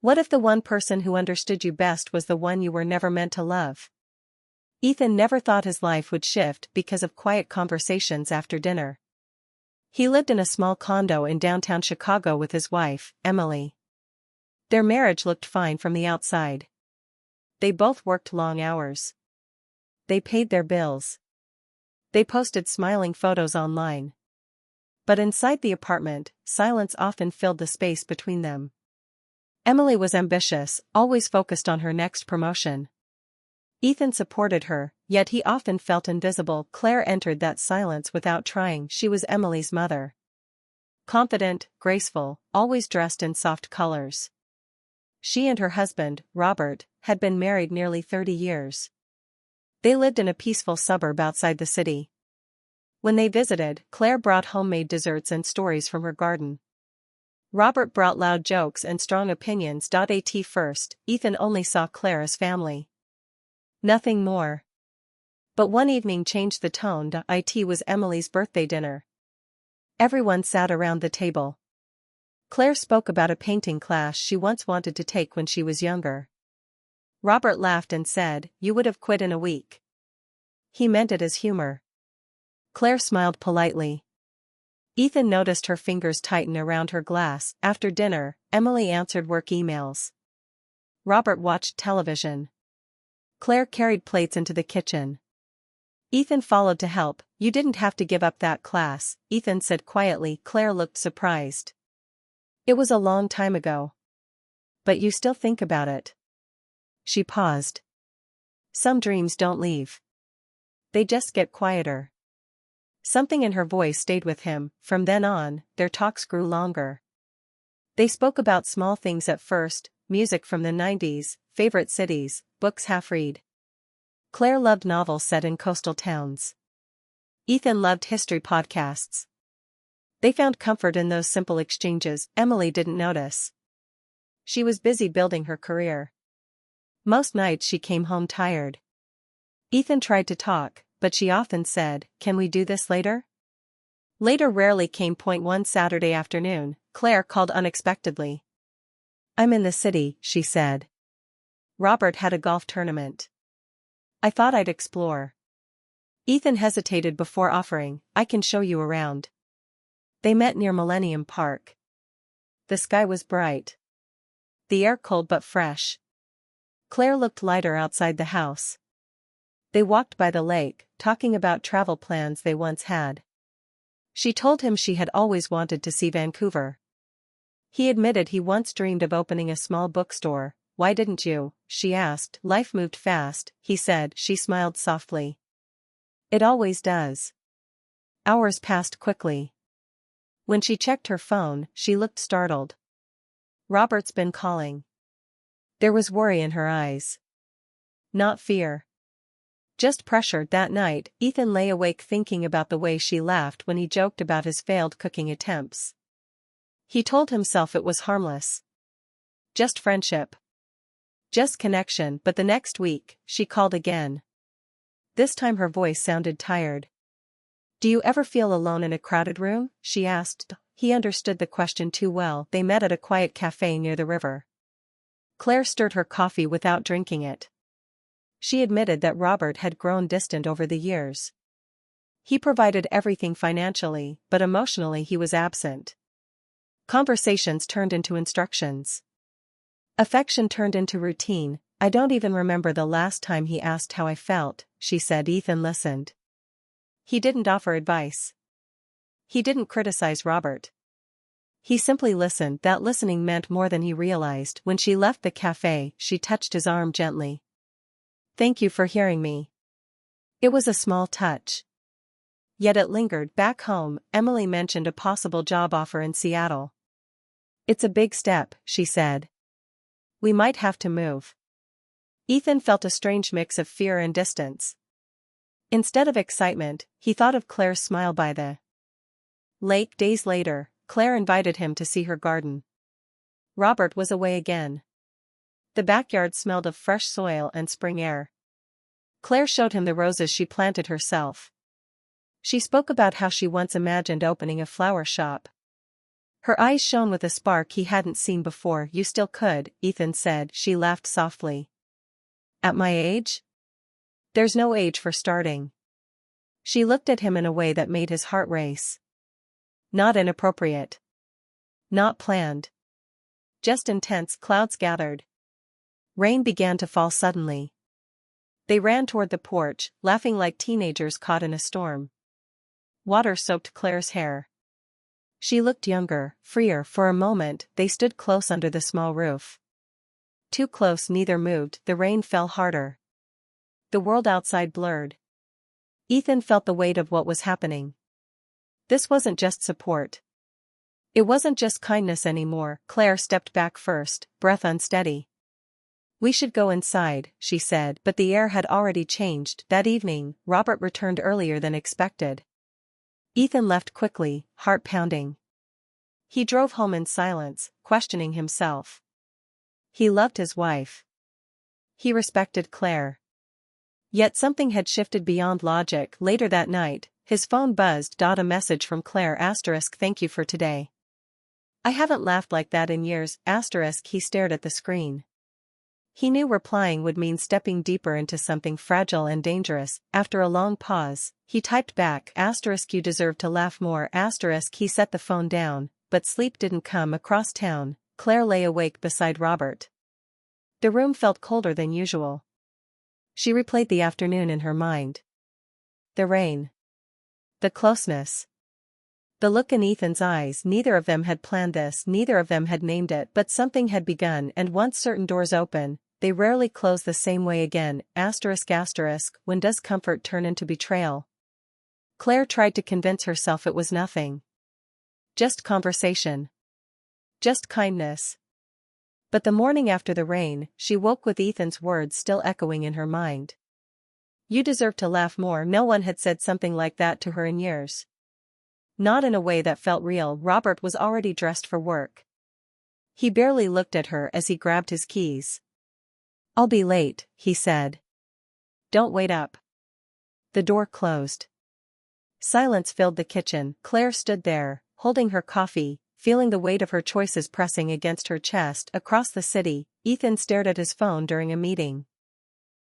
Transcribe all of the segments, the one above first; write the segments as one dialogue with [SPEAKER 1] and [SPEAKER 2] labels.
[SPEAKER 1] What if the one person who understood you best was the one you were never meant to love? Ethan never thought his life would shift because of quiet conversations after dinner. He lived in a small condo in downtown Chicago with his wife, Emily. Their marriage looked fine from the outside. They both worked long hours. They paid their bills. They posted smiling photos online. But inside the apartment, silence often filled the space between them. Emily was ambitious, always focused on her next promotion. Ethan supported her, yet he often felt invisible. Claire entered that silence without trying. She was Emily's mother. Confident, graceful, always dressed in soft colors. She and her husband, Robert, had been married nearly 30 years. They lived in a peaceful suburb outside the city. When they visited, Claire brought homemade desserts and stories from her garden. Robert brought loud jokes and strong opinions. At first, Ethan only saw Claire as family. Nothing more. But one evening changed the tone. It was Emily's birthday dinner. Everyone sat around the table. Claire spoke about a painting class she once wanted to take when she was younger. Robert laughed and said, "You would have quit in a week." He meant it as humor. Claire smiled politely. Ethan noticed her fingers tighten around her glass. After dinner, Emily answered work emails. Robert watched television. Claire carried plates into the kitchen. Ethan followed to help. "You didn't have to give up that class," Ethan said quietly. Claire looked surprised. "It was a long time ago. But you still think about it." She paused. "Some dreams don't leave. They just get quieter." Something in her voice stayed with him. From then on, their talks grew longer. They spoke about small things at first: music from the 90s, favorite cities, books half-read. Claire loved novels set in coastal towns. Ethan loved history podcasts. They found comfort in those simple exchanges. Emily didn't notice. She was busy building her career. Most nights she came home tired. Ethan tried to talk, but she often said, "Can we do this later?" Later rarely came. One Saturday afternoon, Claire called unexpectedly. "I'm in the city," she said. "Robert had a golf tournament. I thought I'd explore." Ethan hesitated before offering, "I can show you around." They met near Millennium Park. The sky was bright. The air cold but fresh. Claire looked lighter outside the house. They walked by the lake, talking about travel plans they once had. She told him she had always wanted to see Vancouver. He admitted he once dreamed of opening a small bookstore. "Why didn't you?" she asked. "Life moved fast," he said. She smiled softly. "It always does." Hours passed quickly. When she checked her phone, she looked startled. "Robert's been calling." There was worry in her eyes. Not fear. Just pressure. That night, Ethan lay awake thinking about the way she laughed when he joked about his failed cooking attempts. He told himself it was harmless. Just friendship. Just connection. But the next week, she called again. This time her voice sounded tired. "Do you ever feel alone in a crowded room?" she asked. He understood the question too well. They met at a quiet cafe near the river. Claire stirred her coffee without drinking it. She admitted that Robert had grown distant over the years. He provided everything financially, but emotionally he was absent. Conversations turned into instructions. Affection turned into routine. "I don't even remember the last time he asked how I felt," she said. Ethan listened. He didn't offer advice. He didn't criticize Robert. He simply listened. That listening meant more than he realized. When she left the cafe, she touched his arm gently. "Thank you for hearing me." It was a small touch. Yet it lingered. Back home, Emily mentioned a possible job offer in Seattle. "It's a big step," she said. "We might have to move." Ethan felt a strange mix of fear and distance. Instead of excitement, he thought of Claire's smile by the lake. Days later, Claire invited him to see her garden. Robert was away again. The backyard smelled of fresh soil and spring air. Claire showed him the roses she planted herself. She spoke about how she once imagined opening a flower shop. Her eyes shone with a spark he hadn't seen before. You still could, Ethan said. She laughed softly. At my age? There's no age for starting. She looked at him in a way that made his heart race. Not inappropriate. Not planned. Just intense. Clouds gathered. Rain began to fall suddenly. They ran toward the porch, laughing like teenagers caught in a storm. Water soaked Claire's hair. She looked younger, freer. For a moment. They stood close under the small roof. Too close. Neither moved. The rain fell harder. The world outside blurred. Ethan felt the weight of what was happening. This wasn't just support. It wasn't just kindness anymore. Claire stepped back first, breath unsteady. We should go inside, she said, but the air had already changed. That evening, Robert returned earlier than expected. Ethan left quickly, heart pounding. He drove home in silence, questioning himself. He loved his wife. He respected Claire. Yet something had shifted beyond logic. Later that night, his phone buzzed. A message from Claire. Thank you for today. I haven't laughed like that in years. He stared at the screen. He knew replying would mean stepping deeper into something fragile and dangerous. After a long pause, he typed back. You deserve to laugh more. He set the phone down, but sleep didn't come. Across town, Claire lay awake beside Robert. The room felt colder than usual. She replayed the afternoon in her mind. The rain. The closeness. The look in Ethan's eyes. Neither of them had planned this, neither of them had named it, but something had begun, and once certain doors open, they rarely close the same way again. When does comfort turn into betrayal? Claire tried to convince herself it was nothing. Just conversation. Just kindness. But the morning after the rain, she woke with Ethan's words still echoing in her mind. You deserve to laugh more. No one had said something like that to her in years. Not in a way that felt real. Robert was already dressed for work. He barely looked at her as he grabbed his keys. I'll be late, he said. Don't wait up. The door closed. Silence filled the kitchen. Claire stood there, holding her coffee, feeling the weight of her choices pressing against her chest. Across the city, Ethan stared at his phone during a meeting.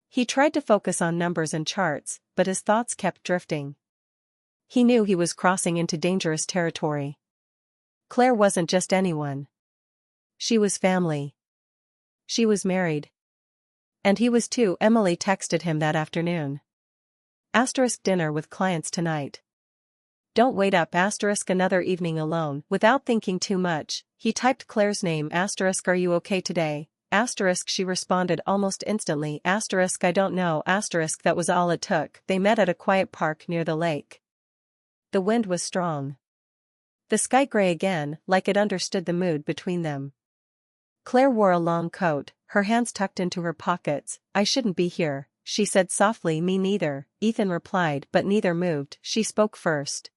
[SPEAKER 1] He tried to focus on numbers and charts, but his thoughts kept drifting. He knew he was crossing into dangerous territory. Claire wasn't just anyone. She was family. She was married. And he was too. Emily texted him that afternoon. Dinner with clients tonight. Don't wait up. Another evening alone. Without thinking too much, he typed Claire's name. Are you okay today? She responded almost instantly. I don't know. That was all it took. They met at a quiet park near the lake. The wind was strong. The sky gray again, like it understood the mood between them. Claire wore a long coat, her hands tucked into her pockets. I shouldn't be here, she said softly. Me neither, Ethan replied, but neither moved. She spoke first.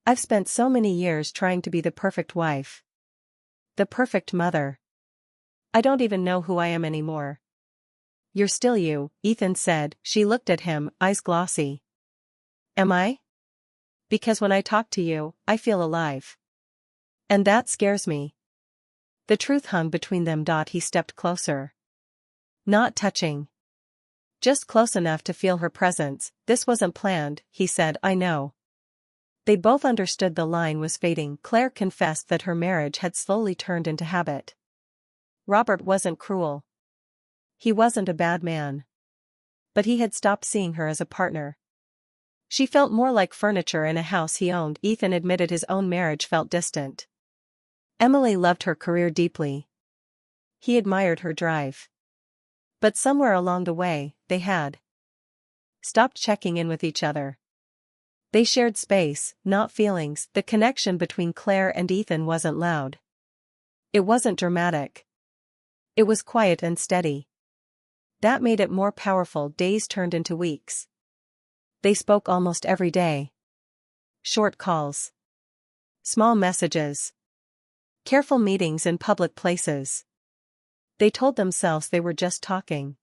[SPEAKER 1] I've spent so many years trying to be the perfect wife. The perfect mother. I don't even know who I am anymore. You're still you, Ethan said. She looked at him, eyes glossy. Am I? Because when I talk to you, I feel alive. And that scares me. The truth hung between them. He stepped closer. Not touching. Just close enough to feel her presence. This wasn't planned, he said. I know. They both understood the line was fading. Claire confessed that her marriage had slowly turned into habit. Robert wasn't cruel. He wasn't a bad man. But he had stopped seeing her as a partner. She felt more like furniture in a house he owned. Ethan admitted his own marriage felt distant. Emily loved her career deeply. He admired her drive. But somewhere along the way, they had stopped checking in with each other. They shared space, not feelings. The connection between Claire and Ethan wasn't loud. It wasn't dramatic. It was quiet and steady. That made it more powerful. Days turned into weeks. They spoke almost every day. Short calls. Small messages. Careful meetings in public places. They told themselves they were just talking.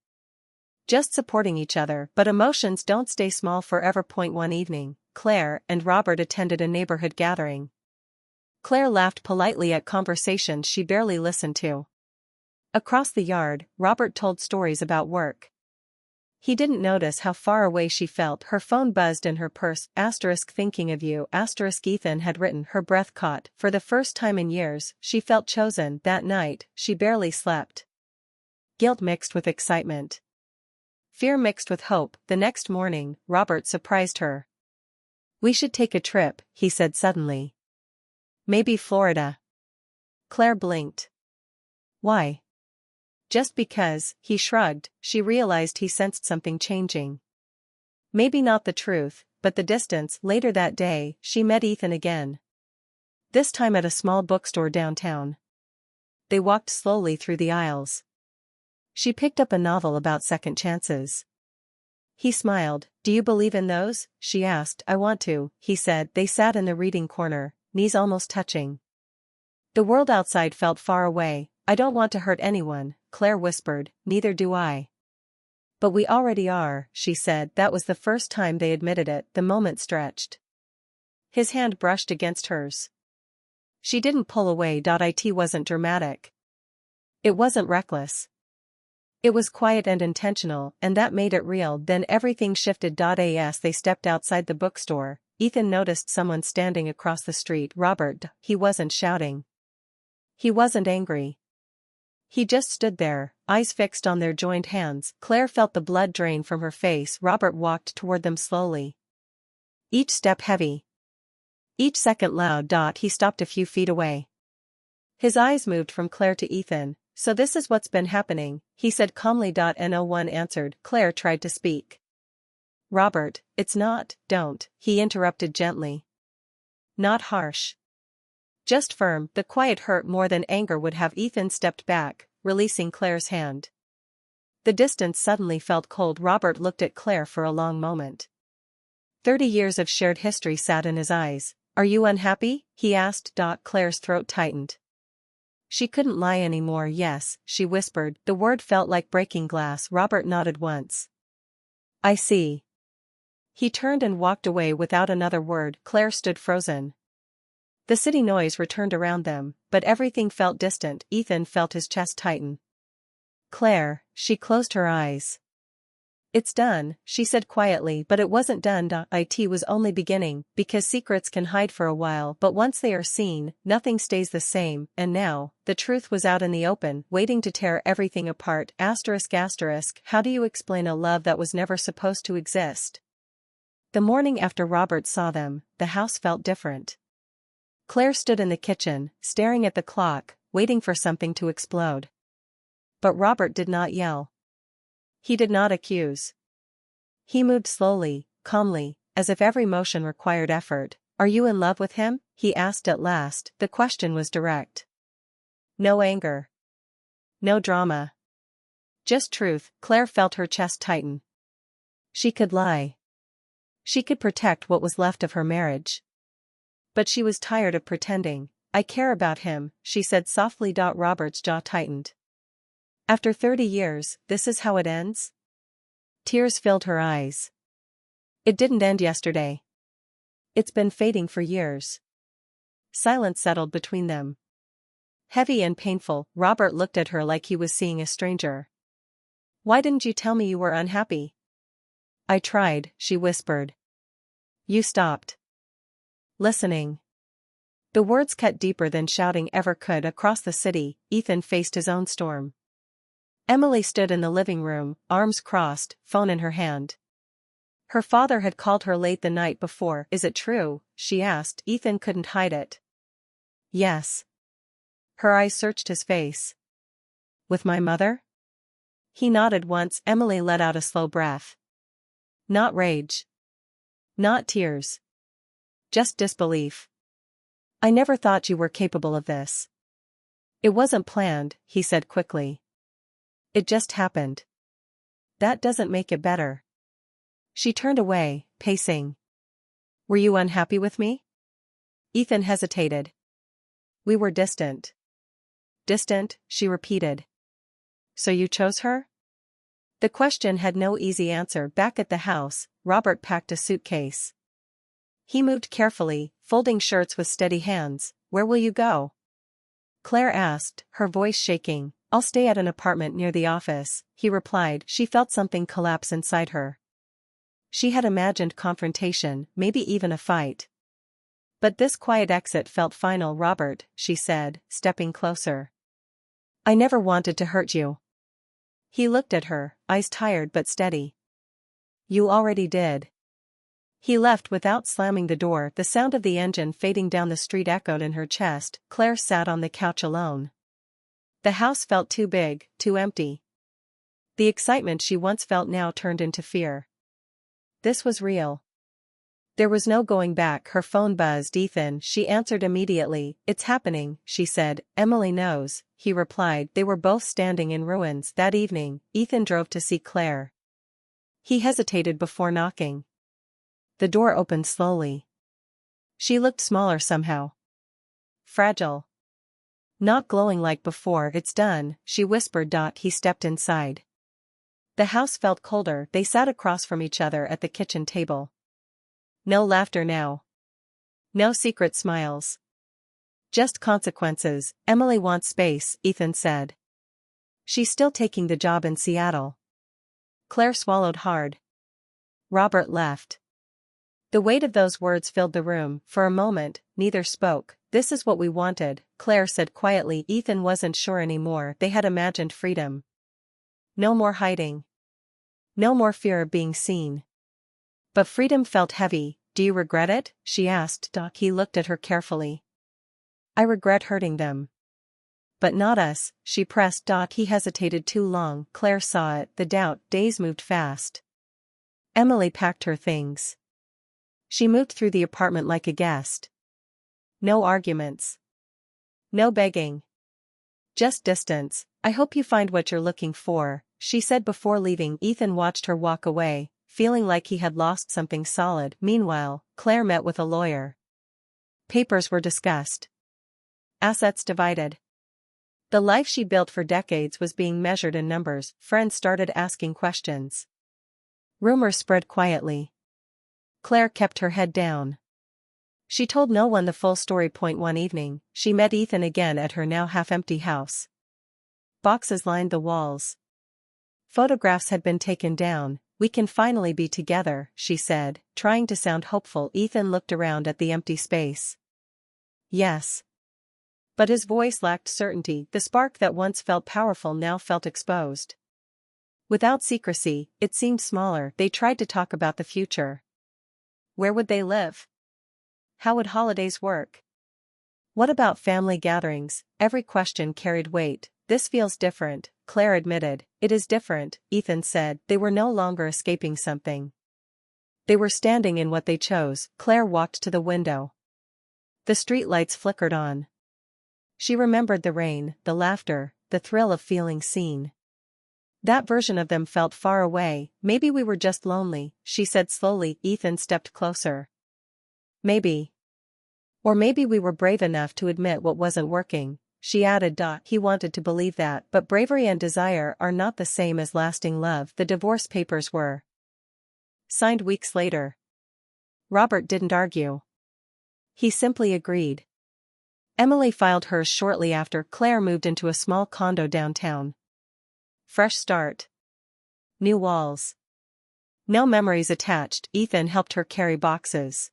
[SPEAKER 1] Just supporting each other, but emotions don't stay small forever. One evening, Claire and Robert attended a neighborhood gathering. Claire laughed politely at conversations she barely listened to. Across the yard, Robert told stories about work. He didn't notice how far away she felt. Her phone buzzed in her purse. Thinking of you. Ethan had written. Her breath caught. For the first time in years, she felt chosen. That night, she barely slept. Guilt mixed with excitement. Fear mixed with hope. The next morning, Robert surprised her. We should take a trip, he said suddenly. Maybe Florida. Claire blinked. Why? Just because, he shrugged. She realized he sensed something changing. Maybe not the truth, but the distance. Later that day, she met Ethan again. This time at a small bookstore downtown. They walked slowly through the aisles. She picked up a novel about second chances. He smiled. Do you believe in those? She asked. I want to, he said. They sat in the reading corner, knees almost touching. The world outside felt far away. I don't want to hurt anyone, Claire whispered. Neither do I. But we already are, she said. That was the first time they admitted it. The moment stretched. His hand brushed against hers. She didn't pull away. It wasn't dramatic. It wasn't reckless. It was quiet and intentional, and that made it real. Then everything shifted. As they stepped outside the bookstore, Ethan noticed someone standing across the street. Robert. He wasn't shouting. He wasn't angry. He just stood there, eyes fixed on their joined hands. Claire felt the blood drain from her face. Robert walked toward them slowly. Each step heavy. Each second loud. He stopped a few feet away. His eyes moved from Claire to Ethan. So this is what's been happening, he said calmly. No one answered. Claire tried to speak. Robert, it's not, don't, he interrupted gently. Not harsh. Just firm. The quiet hurt more than anger would have. Ethan stepped back, releasing Claire's hand. The distance suddenly felt cold. Robert looked at Claire for a long moment. 30 years of shared history sat in his eyes. Are you unhappy? He asked. Claire's throat tightened. She couldn't lie anymore. Yes, she whispered. The word felt like breaking glass. Robert nodded once. I see. He turned and walked away without another word. Claire stood frozen. The city noise returned around them, but everything felt distant. Ethan felt his chest tighten. Claire, she closed her eyes. It's done, she said quietly, but it wasn't done. It was only beginning, because secrets can hide for a while, but once they are seen, nothing stays the same, and now, the truth was out in the open, waiting to tear everything apart. ***, how do you explain a love that was never supposed to exist? The morning after Robert saw them, the house felt different. Claire stood in the kitchen, staring at the clock, waiting for something to explode. But Robert did not yell. He did not accuse. He moved slowly, calmly, as if every motion required effort. Are you in love with him? He asked at last. The question was direct. No anger. No drama. Just truth. Claire felt her chest tighten. She could lie. She could protect what was left of her marriage. But she was tired of pretending. I care about him, she said softly. Robert's jaw tightened. After 30 years, this is how it ends? Tears filled her eyes. It didn't end yesterday. It's been fading for years. Silence settled between them. Heavy and painful, Robert looked at her like he was seeing a stranger. Why didn't you tell me you were unhappy? I tried, she whispered. You stopped listening. The words cut deeper than shouting ever could. Across the city, Ethan faced his own storm. Emily stood in the living room, arms crossed, phone in her hand. Her father had called her late the night before. Is it true? She asked. Ethan couldn't hide it. Yes. Her eyes searched his face. With my mother? He nodded once. Emily let out a slow breath. Not rage. Not tears. Just disbelief. I never thought you were capable of this. It wasn't planned, he said quickly. It just happened. That doesn't make it better. She turned away, pacing. Were you unhappy with me? Ethan hesitated. We were distant. Distant, she repeated. So you chose her? The question had no easy answer. Back at the house, Robert packed a suitcase. He moved carefully, folding shirts with steady hands. "Where will you go?" Claire asked, her voice shaking. "I'll stay at an apartment near the office," he replied. She felt something collapse inside her. She had imagined confrontation, maybe even a fight. But this quiet exit felt final. "Robert," she said, stepping closer. "I never wanted to hurt you." He looked at her, eyes tired but steady. "You already did." He left without slamming the door. The sound of the engine fading down the street echoed in her chest. Claire sat on the couch alone. The house felt too big, too empty. The excitement she once felt now turned into fear. This was real. There was no going back. Her phone buzzed. "Ethan," she answered immediately. "It's happening," she said. "Emily knows," he replied. They were both standing in ruins. That evening, Ethan drove to see Claire. He hesitated before knocking. The door opened slowly. She looked smaller somehow. Fragile. Not glowing like before. "It's done," she whispered. He stepped inside. The house felt colder. They sat across from each other at the kitchen table. No laughter now. No secret smiles. Just consequences. "Emily wants space," Ethan said. "She's still taking the job in Seattle." Claire swallowed hard. Robert left. The weight of those words filled the room. For a moment, neither spoke. "This is what we wanted," Claire said quietly. Ethan wasn't sure anymore. They had imagined freedom. No more hiding. No more fear of being seen. But freedom felt heavy. "Do you regret it?" she asked. He looked at her carefully. "I regret hurting them. But not us," she pressed. He hesitated too long. Claire saw it, the doubt. Days moved fast. Emily packed her things. She moved through the apartment like a guest. No arguments. No begging. Just distance. "I hope you find what you're looking for," she said before leaving. Ethan watched her walk away, feeling like he had lost something solid. Meanwhile, Claire met with a lawyer. Papers were discussed. Assets divided. The life she built for decades was being measured in numbers. Friends started asking questions. Rumors spread quietly. Claire kept her head down. She told no one the full story. One evening, she met Ethan again at her now half-empty house. Boxes lined the walls. Photographs had been taken down. "We can finally be together," she said, trying to sound hopeful. Ethan looked around at the empty space. "Yes." But his voice lacked certainty. The spark that once felt powerful now felt exposed. Without secrecy, it seemed smaller. They tried to talk about the future. Where would they live? How would holidays work? What about family gatherings? Every question carried weight. "This feels different," Claire admitted. "It is different," Ethan said. They were no longer escaping something. They were standing in what they chose. Claire walked to the window. The street lights flickered on. She remembered the rain, the laughter, the thrill of feeling seen. That version of them felt far away. "Maybe we were just lonely," she said slowly. Ethan stepped closer. "Maybe. Or maybe we were brave enough to admit what wasn't working," she added. He wanted to believe that, but bravery and desire are not the same as lasting love. The divorce papers were signed weeks later. Robert didn't argue. He simply agreed. Emily filed hers shortly after. Claire moved into a small condo downtown. Fresh start. New walls. No memories attached. Ethan helped her carry boxes.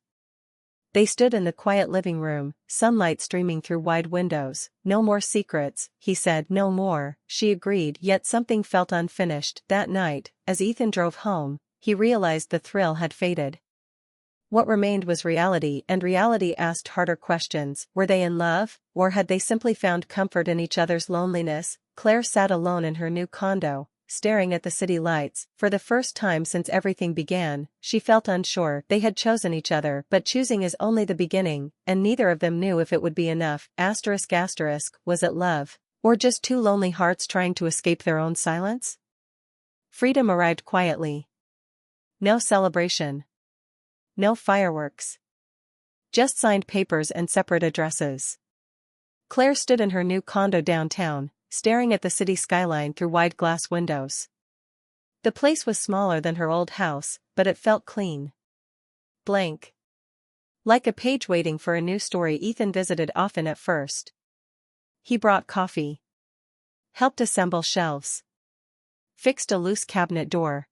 [SPEAKER 1] They stood in the quiet living room, sunlight streaming through wide windows. "No more secrets," he said. "No more," she agreed, yet something felt unfinished. That night, as Ethan drove home, he realized the thrill had faded. What remained was reality, and reality asked harder questions. Were they in love, or had they simply found comfort in each other's loneliness? Claire sat alone in her new condo, staring at the city lights. For the first time since everything began, she felt unsure. They had chosen each other, but choosing is only the beginning, and neither of them knew if it would be enough. Was it love, or just two lonely hearts trying to escape their own silence? Freedom arrived quietly. No celebration. No fireworks. Just signed papers and separate addresses. Claire stood in her new condo downtown, staring at the city skyline through wide glass windows. The place was smaller than her old house, but it felt clean. Blank. Like a page waiting for a new story Ethan visited often at first. He brought coffee. Helped assemble shelves. Fixed a loose cabinet door.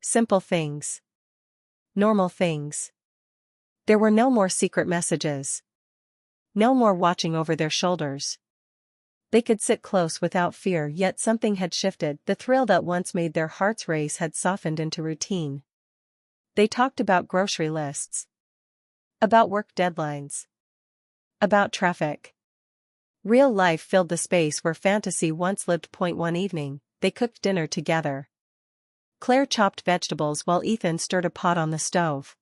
[SPEAKER 1] Simple things. Normal things. There were no more secret messages. No more watching over their shoulders. They could sit close without fear, yet something had shifted. The thrill that once made their hearts race had softened into routine. They talked about grocery lists. About work deadlines. About traffic. Real life filled the space where fantasy once lived. One evening, they cooked dinner together. Claire chopped vegetables while Ethan stirred a pot on the stove.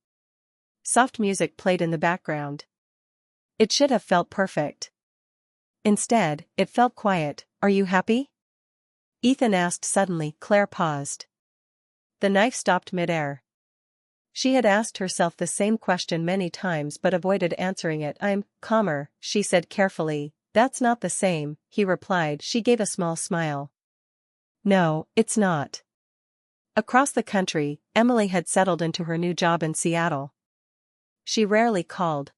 [SPEAKER 1] Soft music played in the background. It should have felt perfect. Instead, it felt quiet. Are you happy? Ethan asked suddenly. Claire paused. The knife stopped midair. She had asked herself the same question many times but avoided answering it. I'm calmer, she said carefully. That's not the same, he replied. She gave a small smile. No, it's not. Across the country, Emily had settled into her new job in Seattle. She rarely called.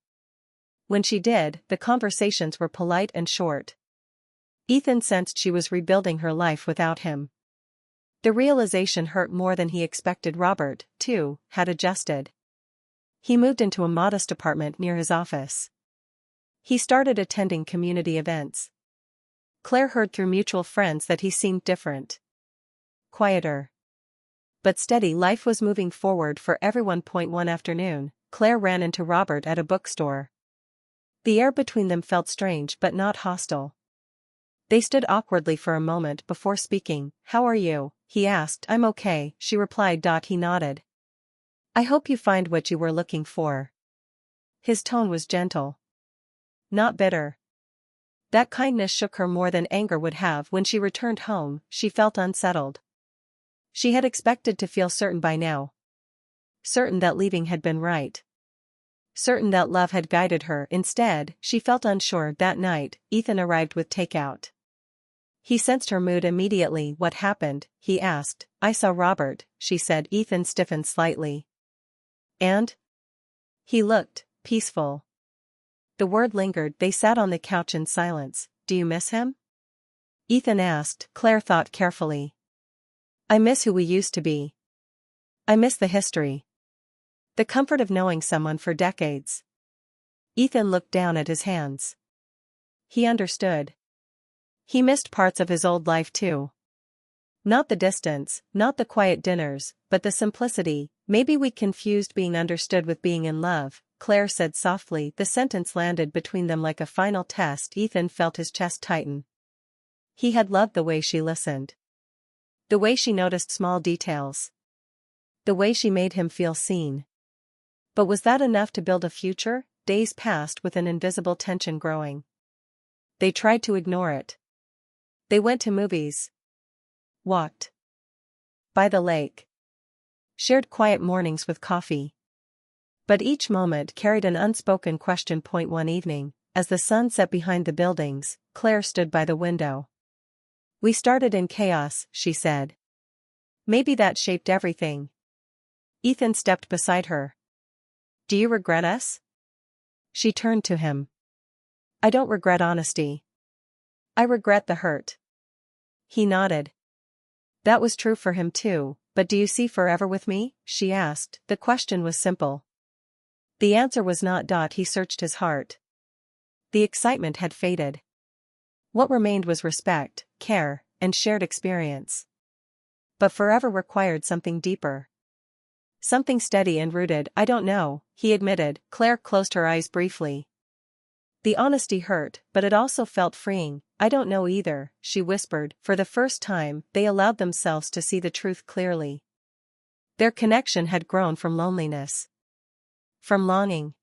[SPEAKER 1] When she did, the conversations were polite and short. Ethan sensed she was rebuilding her life without him. The realization hurt more than he expected. Robert, too, had adjusted. He moved into a modest apartment near his office. He started attending community events. Claire heard through mutual friends that he seemed different. Quieter. But steady. Life was moving forward for everyone. One afternoon, Claire ran into Robert at a bookstore. The air between them felt strange but not hostile. They stood awkwardly for a moment before speaking. How are you? He asked. I'm okay, she replied. He nodded. I hope you find what you were looking for. His tone was gentle. Not bitter. That kindness shook her more than anger would have. When she returned home, she felt unsettled. She had expected to feel certain by now. Certain that leaving had been right. Certain that love had guided her. Instead, she felt unsure. That night, Ethan arrived with takeout. He sensed her mood immediately. What happened? He asked. I saw Robert, she said. Ethan stiffened slightly. And? He looked peaceful. The word lingered. They sat on the couch in silence. Do you miss him? Ethan asked. Claire thought carefully. I miss who we used to be. I miss the history. The comfort of knowing someone for decades. Ethan looked down at his hands. He understood. He missed parts of his old life too. Not the distance, not the quiet dinners, but the simplicity. Maybe we confused being understood with being in love, Claire said softly. The sentence landed between them like a final test. Ethan felt his chest tighten. He had loved the way she listened. The way she noticed small details. The way she made him feel seen. But was that enough to build a future? Days passed with an invisible tension growing. They tried to ignore it. They went to movies. Walked. By the lake. Shared quiet mornings with coffee. But each moment carried an unspoken question. One evening, as the sun set behind the buildings, Claire stood by the window. We started in chaos, she said. Maybe that shaped everything. Ethan stepped beside her. Do you regret us? She turned to him. I don't regret honesty. I regret the hurt. He nodded. That was true for him too. But do you see forever with me? She asked. The question was simple. The answer was not. He searched his heart. The excitement had faded. What remained was respect, care, and shared experience. But forever required something deeper. Something steady and rooted. I don't know, he admitted. Claire closed her eyes briefly. The honesty hurt, but it also felt freeing. I don't know either, she whispered. For the first time, they allowed themselves to see the truth clearly. Their connection had grown from loneliness. From longing.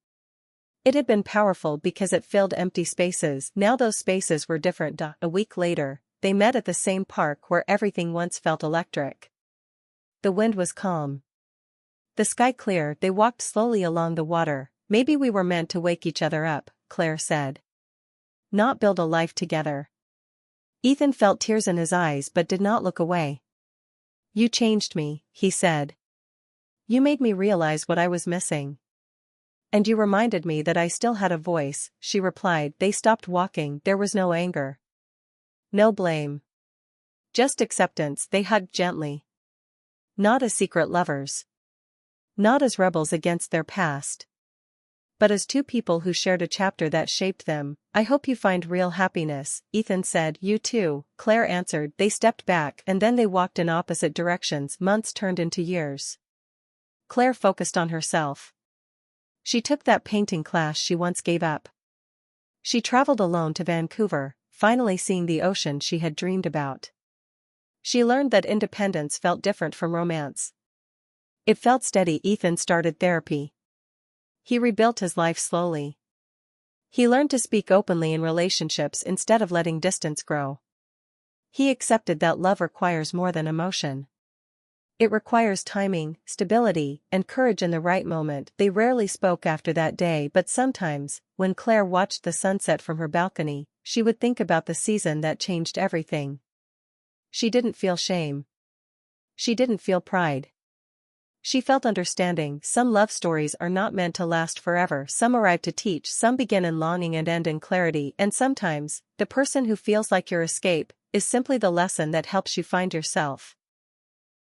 [SPEAKER 1] It had been powerful because it filled empty spaces. Now those spaces were different. A week later, they met at the same park where everything once felt electric. The wind was calm. The sky clear. They walked slowly along the water. Maybe we were meant to wake each other up, Claire said. Not build a life together. Ethan felt tears in his eyes but did not look away. You changed me, he said. You made me realize what I was missing. And you reminded me that I still had a voice, she replied. They stopped walking. There was no anger. No blame. Just acceptance. They hugged gently. Not as secret lovers. Not as rebels against their past. But as two people who shared a chapter that shaped them. I hope you find real happiness, Ethan said. You too, Claire answered. They stepped back and then they walked in opposite directions. Months turned into years. Claire focused on herself. She took that painting class she once gave up. She traveled alone to Vancouver, finally seeing the ocean she had dreamed about. She learned that independence felt different from romance. It felt steady. Ethan started therapy. He rebuilt his life slowly. He learned to speak openly in relationships instead of letting distance grow. He accepted that love requires more than emotion. It requires timing, stability, and courage in the right moment. They rarely spoke after that day, but sometimes, when Claire watched the sunset from her balcony, she would think about the season that changed everything. She didn't feel shame. She didn't feel pride. She felt understanding. Some love stories are not meant to last forever. Some arrive to teach, some begin in longing and end in clarity, and sometimes, the person who feels like your escape is simply the lesson that helps you find yourself.